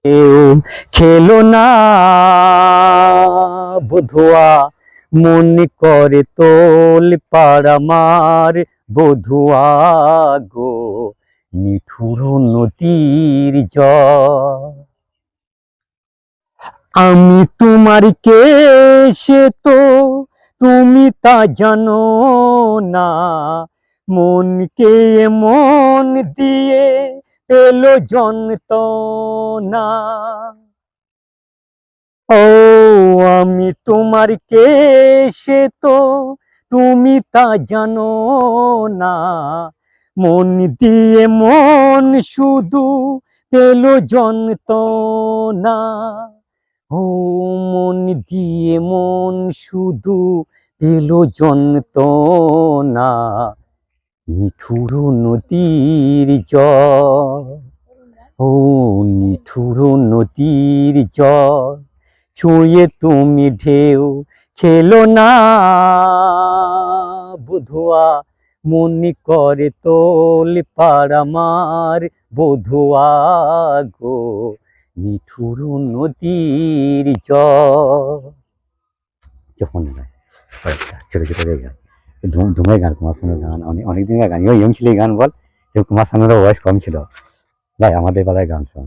কেউ খেলো না বধুয়া, মনে করে তোল পাড়ামার বধুয়া গো, নিঠুর নদীর জল। আমি তোমার কে সে তো তুমি তা জানো না, মনকে মন দিয়ে পেলো যন্ত্রণা। ও আমি তোমার কে সে তো তুমি তা জানো না, মন দিয়ে মন শুধু পেলো যন্ত্রণা। ও মন দিয়ে মন শুধু পেলো যন্ত্রণা, নিঠুর নদীর জল। ও নিঠুর নদীর জল, ছুঁয়ে তুমি ঢেউ খেলো না বধুয়া, মনে করে তোল পাড়ামার বধুয়া গো, নিঠুর নদীর জল। যখন ছোট ছোট গান, ধুমের গান, কুমার শানুর গান, অনেক দিনের গান, ইয়ং ছিল এই গান বল, কুমার শানুরও বয়স কম ছিল ভাই, আমাদের বেলায় গান শোন।